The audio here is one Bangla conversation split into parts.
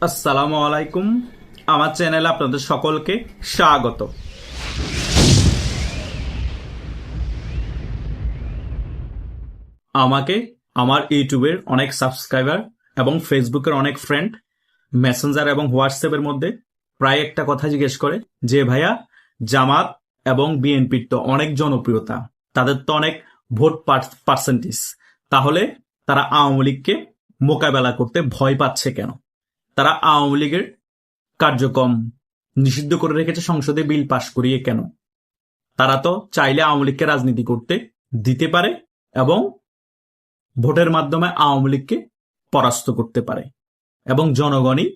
আসসালামু আলাইকুম। আমার চ্যানেলে আপনাদের সকলকে স্বাগত। আমাকে আমার ইউটিউবের অনেক সাবস্ক্রাইবার এবং ফেসবুকের অনেক ফ্রেন্ড মেসেঞ্জার এবং হোয়াটসঅ্যাপের মধ্যে প্রায় একটা কথা জিজ্ঞেস করে যে ভাইয়া, জামাত এবং বিএনপির তো অনেক জনপ্রিয়তা, তাদের তো অনেক ভোট পার্সেন্টেজ, তাহলে তারা আওয়ামী লীগকে মোকাবেলা করতে ভয় পাচ্ছে কেন? তারা আওয়ামী লীগের কার্যক্রম নিষিদ্ধ করে রেখেছে সংসদে বিল পাশ করিয়ে কেন? তারা তো চাইলে আওয়ামী লীগকে রাজনীতি করতে দিতে পারে এবং ভোটের মাধ্যমে আওয়ামী লীগকে পরাস্ত করতে পারে এবং জনগণই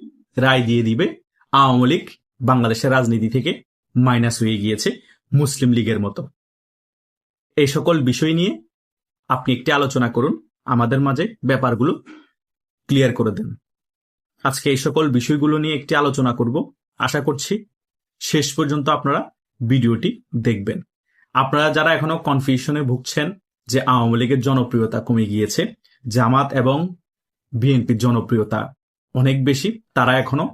রায় দিয়ে দিবে আওয়ামী লীগ বাংলাদেশের রাজনীতি থেকে মাইনাস হয়ে গিয়েছে মুসলিম লীগের মতো। এই সকল বিষয় নিয়ে আপনি একটি আলোচনা করুন, আমাদের মাঝে ব্যাপারগুলো ক্লিয়ার করে দেন। আজকে এই সকল বিষয়গুলো নিয়ে একটি আলোচনা করব। আশা করছি শেষ পর্যন্ত আপনারা ভিডিওটি দেখবেন। আপনারা যারা এখনো কনফিউশনে ভুগছেন যে আওয়ামী লীগের জনপ্রিয়তা কমে গিয়েছে, জামাত এবং বিএনপির জনপ্রিয়তা অনেক বেশি, তারা এখনো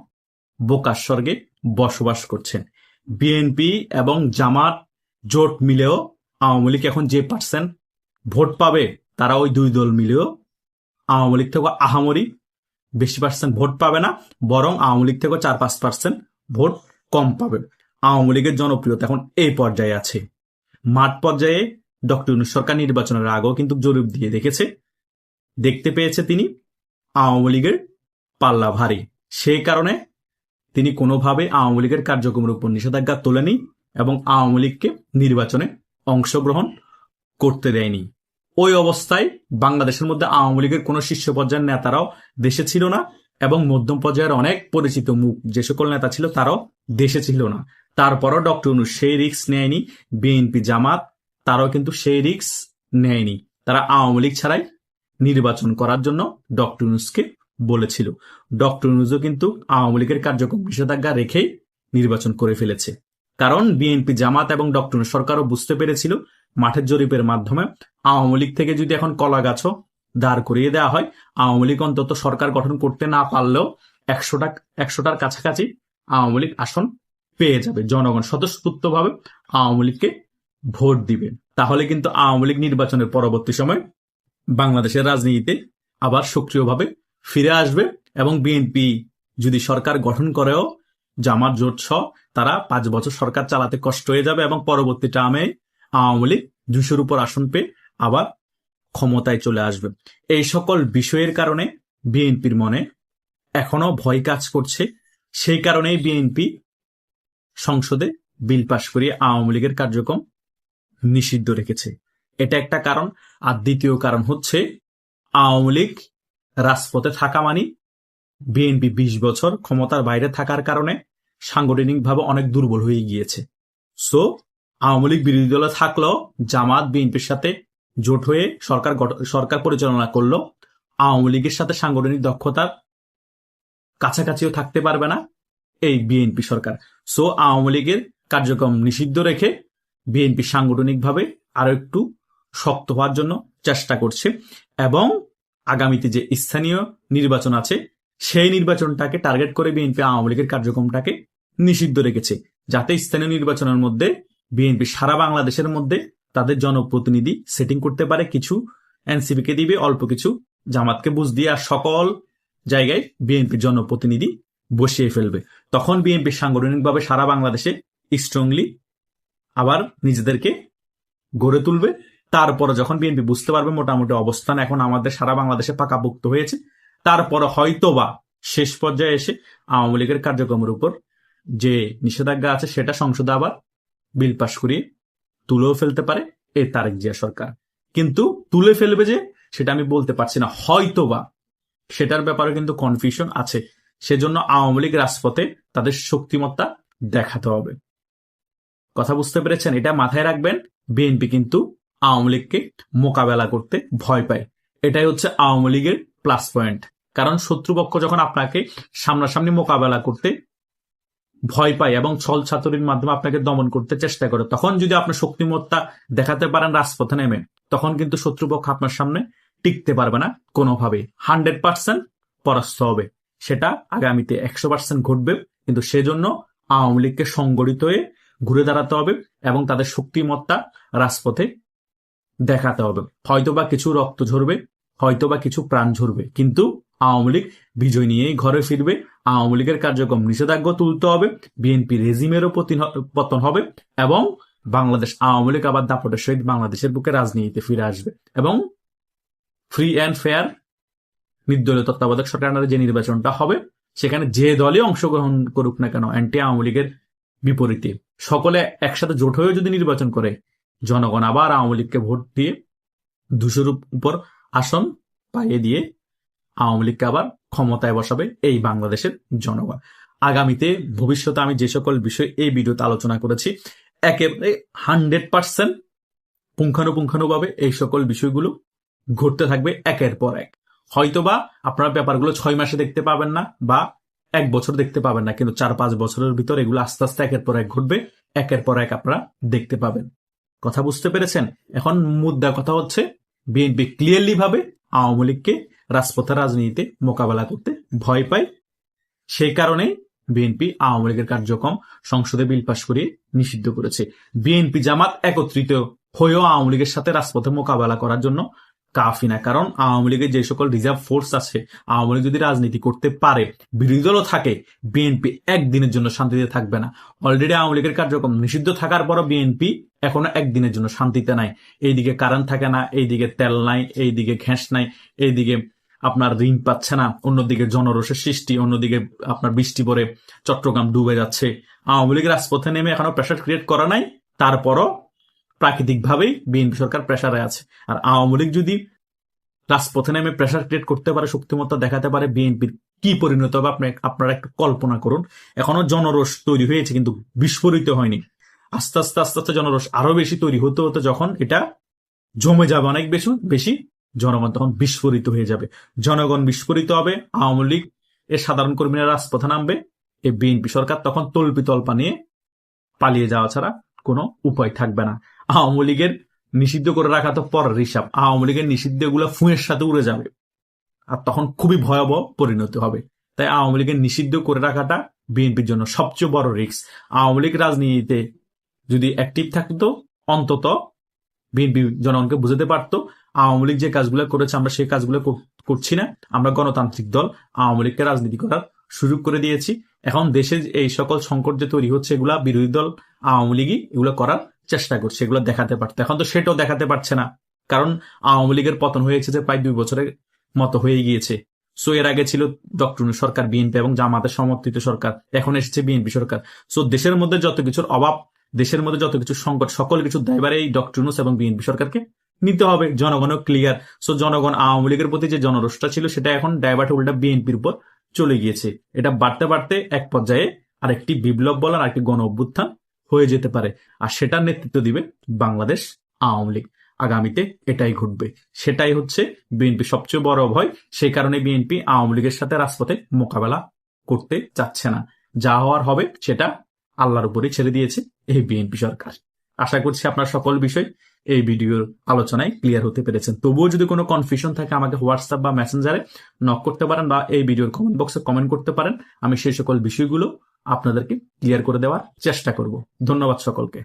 বোকার স্বর্গে বসবাস করছেন। বিএনপি এবং জামাত জোট মিলেও আওয়ামী লীগ এখন যে পার্সেন্ট ভোট পাবে, তারা ওই দুই দল মিলেও আওয়ামী লীগ থেকে আহামরি বেশি পার্সেন্ট ভোট পাবে না, বরং আওয়ামী লীগ থেকে 4-5% ভোট কম পাবে। আওয়ামী লীগের জনপ্রিয়তা এখন এই পর্যায়ে আছে। মাঠ পর্যায়ে ডক্টর ইউনূস সরকার নির্বাচনের আগেও কিন্তু জরিপ দিয়ে দেখতে পেয়েছে তিনি আওয়ামী লীগের পাল্লা ভারী। সেই কারণে তিনি কোনোভাবে আওয়ামী লীগের কার্যক্রমের উপর নিষেধাজ্ঞা তোলেনি এবং আওয়ামী লীগকে নির্বাচনে অংশগ্রহণ করতে দেয়নি। ওই অবস্থায় বাংলাদেশের মধ্যে আওয়ামী লীগের কোনো শীর্ষ পর্যায়ের নেতারাও দেশে ছিল না এবং মধ্যম পর্যায়ের অনেক পরিচিত মুখ যে সকল নেতা ছিল তারাও দেশে ছিল না। তারপরও ডক্টর ইউনূস সেই রিস্ক নেয়নি। বিএনপি জামাত তারাও কিন্তু সেই রিস্ক নেয়নি। তারা আওয়ামী লীগ ছাড়াই নির্বাচন করার জন্য ডক্টর ইউনূসকে বলেছিল। ডক্টর ইউনূসও কিন্তু আওয়ামী লীগের কার্যক্রম নিষেধাজ্ঞা রেখেই নির্বাচন করে ফেলেছে। কারণ বিএনপি জামাত এবং ডক্টর ইউনূস সরকারও বুঝতে পেরেছিল মাঠের জরিপের মাধ্যমে আওয়ামী লীগ থেকে যদি এখন কলা গাছও দাঁড় করিয়ে দেওয়া হয়, আওয়ামী লীগ অন্তত সরকার গঠন করতে না পারলেও 100টার কাছাকাছি আওয়ামী লীগ আসন পেয়ে যাবে। জনগণ স্বতঃস্ফূর্তভাবে আওয়ামী লীগকে ভোট দিবে। তাহলে কিন্তু আওয়ামী লীগ নির্বাচনের পরবর্তী সময় বাংলাদেশের রাজনীতিতে আবার সক্রিয়ভাবে ফিরে আসবে এবং বিএনপি যদি সরকার গঠন করেও জামাত জোট সহ তারা 5 বছর সরকার চালাতে কষ্ট হয়ে যাবে এবং পরবর্তী টার্মে আওয়ামী লীগ 200-র উপর আসন পেয়ে আবার ক্ষমতায় চলে আসবে। এই সকল বিষয়ের কারণে বিএনপির মনে এখনো ভয় কাজ করছে। সেই কারণেই বিএনপি সংসদে বিল পাশ করিয়ে আওয়ামী লীগের কার্যক্রম নিষিদ্ধ রেখেছে। এটা একটা কারণ। আর দ্বিতীয় কারণ হচ্ছে আওয়ামী লীগ রাজপথে থাকা মানে বিএনপি 20 বছর ক্ষমতার বাইরে থাকার কারণে সাংগঠনিকভাবে অনেক দুর্বল হয়ে গিয়েছে। সো আওয়ামী লীগ বিরোধী দলে থাকলেও জামাত বিএনপির সাথে জোট হয়ে সরকার পরিচালনা করলো, আওয়ামী লীগের সাথে সাংগঠনিক দক্ষতার কাছাকাছিও থাকতে পারবে না এই বিএনপি সরকার। সো আওয়ামী লীগের কার্যক্রম নিষিদ্ধ রেখে বিএনপি সাংগঠনিকভাবে আরো একটু শক্ত হওয়ার জন্য চেষ্টা করছে এবং আগামীতে যে স্থানীয় নির্বাচন আছে সেই নির্বাচনটাকে টার্গেট করে বিএনপি আওয়ামী লীগের কার্যক্রমটাকে নিষিদ্ধ রেখেছে, যাতে স্থানীয় নির্বাচনের মধ্যে বিএনপি সারা বাংলাদেশের মধ্যে তাদের জনপ্রতিনিধি সেটিং করতে পারে। কিছু এনসিপি কে দিবে, অল্প কিছু জামাতকে বুঝ দিয়ে, আর সকল জায়গায় বিএনপির জনপ্রতিনিধি বসিয়ে ফেলবে। তখন বিএনপি সাংগঠনিকভাবে সারা বাংলাদেশে স্ট্রংলি আবার নিজেদেরকে গড়ে তুলবে। তারপরে যখন বিএনপি বুঝতে পারবে মোটামুটি অবস্থান এখন আমাদের সারা বাংলাদেশে পাকাপোক্ত হয়েছে, তারপরে হয়তোবা শেষ পর্যায়ে এসে আওয়ামী লীগের কার্যক্রমের উপর যে নিষেধাজ্ঞা আছে সেটা সংসদে আবার বিল পাশ করিয়ে তুলেও ফেলতে পারে এই তারেক জিয়া সরকার। কিন্তু তুলে ফেলবে যে সেটা আমি বলতে পারছি না, হয়তোবা সেটার ব্যাপারে কিন্তু কনফিউশন আছে। সেজন্য আওয়ামী লীগ রাজপথে তাদের শক্তিমত্তা দেখাতে হবে। কথা বুঝতে পেরেছেন? এটা মাথায় রাখবেন। বিএনপি কিন্তু আওয়ামী লীগকে মোকাবেলা করতে ভয় পায়। এটাই হচ্ছে আওয়ামী লীগের প্লাস পয়েন্ট। কারণ শত্রুপক্ষ যখন আপনাকে সামনাসামনি মোকাবেলা করতে ভয় পায় এবং ছল ছাতুরির মাধ্যমে আপনাকে দমন করতে চেষ্টা করে, তখন যদি আপনি শক্তিমত্তা দেখাতে পারেন রাজপথে নেমে, তখন কিন্তু শত্রুপক্ষ আপনার সামনে টিকতে পারবে না কোনোভাবে, 100% পরাস্ত হবে। সেটা আগামীতে 100% ঘটবে। কিন্তু সেজন্য আওয়ামী লীগকে সংগঠিত হয়ে ঘুরে দাঁড়াতে হবে এবং তাদের শক্তিমত্তা রাজপথে দেখাতে হবে। হয়তোবা কিছু রক্ত ঝরবে, হয়তোবা কিছু প্রাণ ঝরবে, কিন্তু আওয়ামী লীগ বিজয় নিয়েই ঘরে ফিরবে। আওয়ামী লীগের কার্যক্রম নিষেধাজ্ঞা তুলতে হবে, বিএনপি রেজিমেরও পতন হবে এবং বাংলাদেশ আওয়ামী লীগ আবার দাপটের সহিত বাংলাদেশের বুকে রাজনীতিতে ফিরে আসবে এবং ফ্রি অ্যান্ড ফেয়ার নির্দলীয় তত্ত্বাবধায়ক সরকারের যে নির্বাচনটা হবে সেখানে যে দলই অংশগ্রহণ করুক না কেন অ্যান্টি আওয়ামী লীগের বিপরীতে সকলে একসাথে জোট হয়েও যদি নির্বাচন করে, জনগণ আবার আওয়ামী লীগকে ভোট দিয়ে 200-র উপর আসন পাইয়ে দিয়ে আওয়ামী লীগকে আবার ক্ষমতায় বসাবে এই বাংলাদেশের জনগণ। আগামীতে ভবিষ্যতে আমি যে সকল বিষয় এই ভিডিওতে আলোচনা করেছি একেবারে 100% পুঙ্খানুপুঙ্খানুভাবে এই সকল বিষয়গুলো ঘটতে থাকবে একের পর এক। হয়তোবা আপনারা ব্যাপারগুলো 6 মাসে দেখতে পাবেন না বা 1 বছর দেখতে পাবেন না, কিন্তু 4-5 বছরের ভিতর এগুলো আস্তে আস্তে একের পর এক ঘটবে, একের পর এক আপনারা দেখতে পাবেন। কথা বুঝতে পেরেছেন? এখন মুদ্রা কথা হচ্ছে বিএনপি ক্লিয়ারলি ভাবে আওয়ামী লীগকে রাজপথের রাজনীতিতে মোকাবেলা করতে ভয় পায়। সেই কারণে বিএনপি আওয়ামী লীগের কার্যক্রম সংসদে বিল পাশ করিয়ে নিষিদ্ধ করেছে। বিএনপি জামাত একত্রিত হয়েও আওয়ামী লীগের সাথে রাজপথে মোকাবেলা করার জন্য কাফি না, কারণ আওয়ামী লীগের যে সকল রিজার্ভ ফোর্স আছে, আওয়ামী লীগ যদি রাজনীতি করতে পারে, বিরোধী দলও থাকে, বিএনপি একদিনের জন্য শান্তিতে থাকবে না। অলরেডি আওয়ামী লীগের কার্যক্রম নিষিদ্ধ থাকার পরও বিএনপি এখনো একদিনের জন্য শান্তিতে নাই। এইদিকে কারেন্ট থাকে না, এইদিকে তেল নাই, এইদিকে ঘ্যাস নাই, এইদিকে আপনার ঋণ পাচ্ছে না, অন্যদিকে জনরোষের সৃষ্টি, অন্যদিকে আপনার বৃষ্টি পরে চট্টগ্রাম ডুবে যাচ্ছে। আওয়ামী লীগ রাজপথে নেমে এখনো প্রেশার ক্রিয়েট করা নাই, তারপরও প্রাকৃতিকভাবেই বিএনপি সরকার প্রেশারে আছে। আর আওয়ামী লীগ যদি রাজপথে নেমে প্রেশার ক্রিয়েট করতে পারে, শক্তিমত্তা দেখাতে পারে, বিএনপির কি পরিণত হবে আপনারা একটু কল্পনা করুন। এখনো জনরোষ তৈরি হয়েছে কিন্তু বিস্ফোরিত হয়নি। আস্তে আস্তে আস্তে আস্তে জনরোষ আরো বেশি তৈরি হতে হতে যখন এটা জমে যাবে অনেক বেশি, জনগণ তখন বিস্ফোরিত হয়ে যাবে। জনগণ বিস্ফোরিত হবে, আওয়ামী লীগ এর সাধারণ কর্মীরা রাজপথে নামবে, এই বিএনপি সরকার তখন তল্পা নিয়ে পালিয়ে যাওয়া ছাড়া কোনো উপায় থাকবে না। আওয়ামী লীগের নিষিদ্ধ করে রাখা তো পরের হিসাব, আওয়ামী লীগের নিষিদ্ধ গুলো ফুঁয়ের সাথে উড়ে যাবে আর তখন খুবই ভয়াবহ পরিণতি হবে। তাই আওয়ামী লীগের নিষিদ্ধ করে রাখাটা বিএনপির জন্য সবচেয়ে বড় রিস্ক। আওয়ামী লীগ রাজনীতিতে যদি অ্যাক্টিভ থাকতো, অন্তত বিএনপি জনগণকে বুঝাতে পারতো আওয়ামী লীগ যে কাজগুলো করেছে আমরা সেই কাজগুলো করছি না, আমরা গণতান্ত্রিক দল, আওয়ামী লীগকে রাজনীতি করার সুযোগ করে দিয়েছি। এখন দেশে এই সকল সংকট যে তৈরি হচ্ছে এগুলা বিরোধী দল আওয়ামী লীগই এগুলো করার চেষ্টা করছে, এগুলো দেখাতে পারতো। এখন তো সেটাও দেখাতে পারছে না, কারণ আওয়ামী লীগের পতন হয়েছে যে প্রায় 2 বছরের মতো হয়ে গিয়েছে। সো এর আগে ছিল ডক্টর ইউনূস সরকার, বিএনপি এবং জামাতের সমর্থিত সরকার, এখন এসেছে বিএনপি সরকার। সো দেশের মধ্যে যত কিছুর অভাব, দেশের মধ্যে যত কিছু সংকট, সকল কিছু দায়ভার এই ডক্টর ইউনূস এবং বিএনপি সরকারকে নিতে হবে। জনগণও ক্লিয়ার। সো জনগণ আওয়ামী লীগের প্রতি যে জনরোষটা ছিল সেটা এখন ডাইভার্ট উল্টা বিএনপির উপর চলে গিয়েছে। এটা বাড়তে বাড়তে এক পর্যায়ে আরেকটি বিপ্লব বলার আরেকটি গণ অভ্যুত্থান হয়ে যেতে পারে, আর সেটার নেতৃত্ব দিবে বাংলাদেশ আওয়ামী লীগ। আগামীতে এটাই ঘটবে, সেটাই হচ্ছে বিএনপি সবচেয়ে বড় ভয়। সেই কারণে বিএনপি আওয়ামী লীগের সাথে রাজপথে মোকাবেলা করতে চাচ্ছে না। যা হওয়ার হবে সেটা আল্লাহর উপরে ছেড়ে দিয়েছে এই বিএনপি সরকার। আশা করছি আপনার সকল বিষয় এই ভিডিওর আলোচনায় ক্লিয়ার হতে পেরেছেন। তবুও যদি কোনো কনফিউশন থাকে আমাকে হোয়াটসঅ্যাপ বা মেসেঞ্জারে নক করতে পারেন বা এই ভিডিওর কমেন্ট বক্সে কমেন্ট করতে পারেন। আমি সেই সকল বিষয়গুলো আপনাদেরকে ক্লিয়ার করে দেওয়ার চেষ্টা করব। ধন্যবাদ সকলকে।